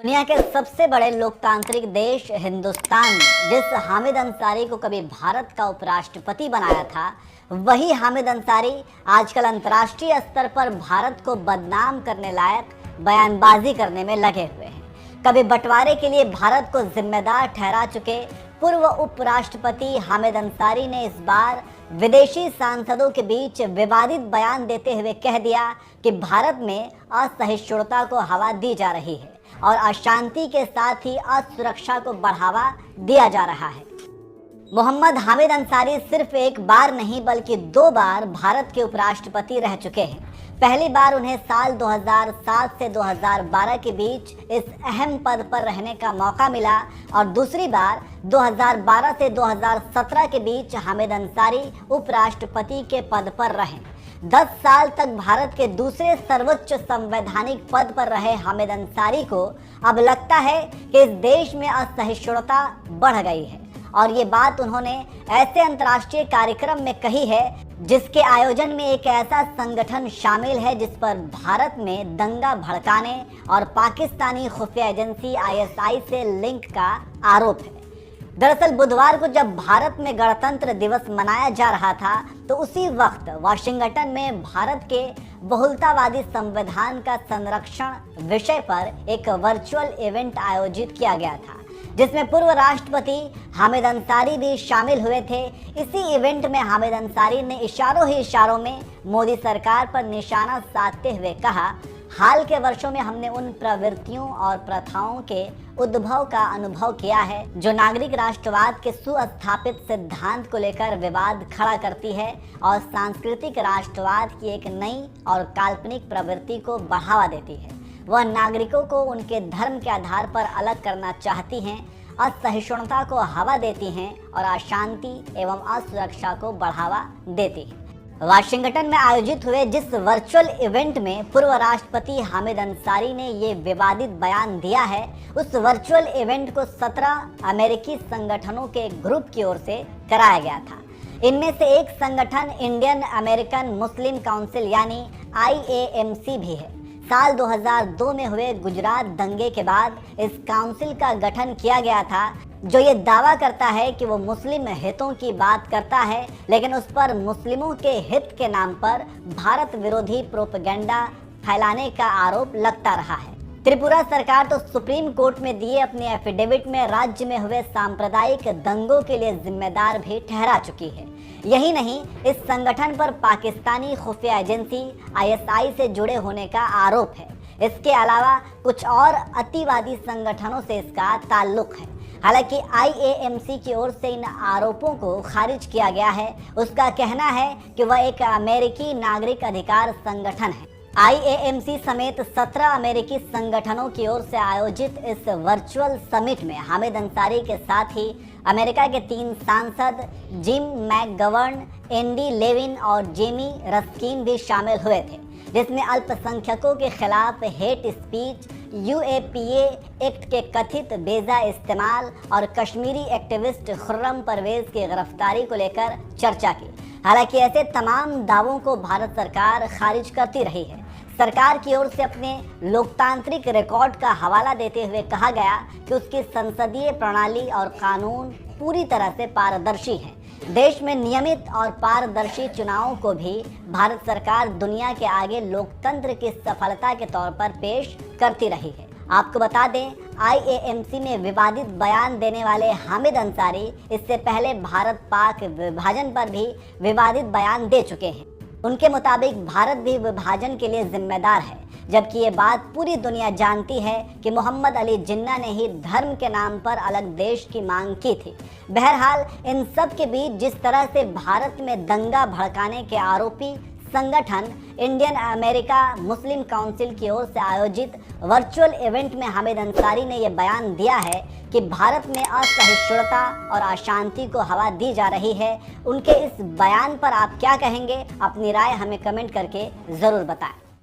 दुनिया के सबसे बड़े लोकतांत्रिक देश हिंदुस्तान में जिस हामिद अंसारी को कभी भारत का उपराष्ट्रपति बनाया था, वही हामिद अंसारी आजकल अंतर्राष्ट्रीय स्तर पर भारत को बदनाम करने लायक बयानबाजी करने में लगे हुए हैं। कभी बंटवारे के लिए भारत को जिम्मेदार ठहरा चुके पूर्व उपराष्ट्रपति हामिद अंसारी ने इस बार विदेशी सांसदों के बीच विवादित बयान देते हुए कह दिया कि भारत में असहिष्णुता को हवा दी जा रही है और अशांति के साथ ही असुरक्षा को बढ़ावा दिया जा रहा है। मोहम्मद हामिद अंसारी सिर्फ एक बार नहीं बल्कि 2 बार भारत के उपराष्ट्रपति रह चुके हैं। पहली बार उन्हें साल 2007 से 2012 के बीच इस अहम पद पर रहने का मौका मिला और दूसरी बार 2012 से 2017 के बीच हामिद अंसारी उपराष्ट्रपति के पद पर रहे। 10 साल तक भारत के दूसरे सर्वोच्च संवैधानिक पद पर रहे हामिद अंसारी को अब लगता है कि इस देश में असहिष्णुता बढ़ गई है और ये बात उन्होंने ऐसे अंतर्राष्ट्रीय कार्यक्रम में कही है जिसके आयोजन में एक ऐसा संगठन शामिल है जिस पर भारत में दंगा भड़काने और पाकिस्तानी खुफिया एजेंसी ISI से लिंक का आरोप है। दरअसल बुधवार को जब भारत में गणतंत्र दिवस मनाया जा रहा था तो उसी वक्त वाशिंगटन में भारत के बहुलतावादी संविधान का संरक्षण विषय पर एक वर्चुअल इवेंट आयोजित किया गया था जिसमें पूर्व राष्ट्रपति हामिद अंसारी भी शामिल हुए थे। इसी इवेंट में हामिद अंसारी ने इशारों ही इशारों में मोदी सरकार पर निशाना साधते हुए कहा, हाल के वर्षों में हमने उन प्रवृत्तियों और प्रथाओं के उद्भव का अनुभव किया है जो नागरिक राष्ट्रवाद के सुस्थापित सिद्धांत को लेकर विवाद खड़ा करती है और सांस्कृतिक राष्ट्रवाद की एक नई और काल्पनिक प्रवृत्ति को बढ़ावा देती है। वह नागरिकों को उनके धर्म के आधार पर अलग करना चाहती हैं, असहिष्णुता को हवा देती हैं और अशांति एवं असुरक्षा को बढ़ावा देती हैं। वाशिंगटन में आयोजित हुए जिस वर्चुअल इवेंट में पूर्व राष्ट्रपति हामिद अंसारी ने ये विवादित बयान दिया है, उस वर्चुअल इवेंट को 17 अमेरिकी संगठनों के ग्रुप की ओर से कराया गया था। इनमें से एक संगठन इंडियन अमेरिकन मुस्लिम काउंसिल यानी IAMC भी है। साल 2002 में हुए गुजरात दंगे के बाद इस काउंसिल का गठन किया गया था जो ये दावा करता है कि वो मुस्लिम हितों की बात करता है, लेकिन उस पर मुस्लिमों के हित के नाम पर भारत विरोधी प्रोपेगेंडा फैलाने का आरोप लगता रहा है। त्रिपुरा सरकार तो सुप्रीम कोर्ट में दिए अपने एफिडेविट में राज्य में हुए सांप्रदायिक दंगों के लिए जिम्मेदार भी ठहरा चुकी है। यही नहीं, इस संगठन पर पाकिस्तानी खुफिया एजेंसी ISI से जुड़े होने का आरोप है। इसके अलावा कुछ और अतिवादी संगठनों से इसका ताल्लुक है। हालांकि IAMC की ओर से इन आरोपों को खारिज किया गया है। उसका कहना है कि वह एक अमेरिकी नागरिक अधिकार संगठन है। IAMC समेत 17 अमेरिकी संगठनों की ओर से आयोजित इस वर्चुअल समिट में हामिद अंसारी के साथ ही अमेरिका के 3 सांसद जिम मैकगवर्न, एंडी लेविन और जेमी रस्किन भी शामिल हुए थे, जिसमें अल्पसंख्यकों के खिलाफ हेट स्पीच, UAPA एक्ट के कथित बेजा इस्तेमाल और कश्मीरी एक्टिविस्ट खुर्रम परवेज की गिरफ्तारी को लेकर चर्चा की। हालांकि ऐसे तमाम दावों को भारत सरकार खारिज करती रही है। सरकार की ओर से अपने लोकतांत्रिक रिकॉर्ड का हवाला देते हुए कहा गया कि उसकी संसदीय प्रणाली और कानून पूरी तरह से पारदर्शी है। देश में नियमित और पारदर्शी चुनावों को भी भारत सरकार दुनिया के आगे लोकतंत्र की सफलता के तौर पर पेश करती रही है। आपको बता दें, IAMC में विवादित बयान देने वाले हामिद अंसारी इससे पहले भारत पाक विभाजन पर भी विवादित बयान दे चुके हैं। उनके मुताबिक भारत भी विभाजन के लिए जिम्मेदार है, जबकि ये बात पूरी दुनिया जानती है कि मोहम्मद अली जिन्ना ने ही धर्म के नाम पर अलग देश की मांग की थी। बहरहाल, इन सब के बीच जिस तरह से भारत में दंगा भड़काने के आरोपी संगठन इंडियन अमेरिका मुस्लिम काउंसिल की ओर से आयोजित वर्चुअल इवेंट में हामिद अंसारी ने यह बयान दिया है कि भारत में असहिष्णुता और अशांति को हवा दी जा रही है। उनके इस बयान पर आप क्या कहेंगे? अपनी राय हमें कमेंट करके ज़रूर बताएं।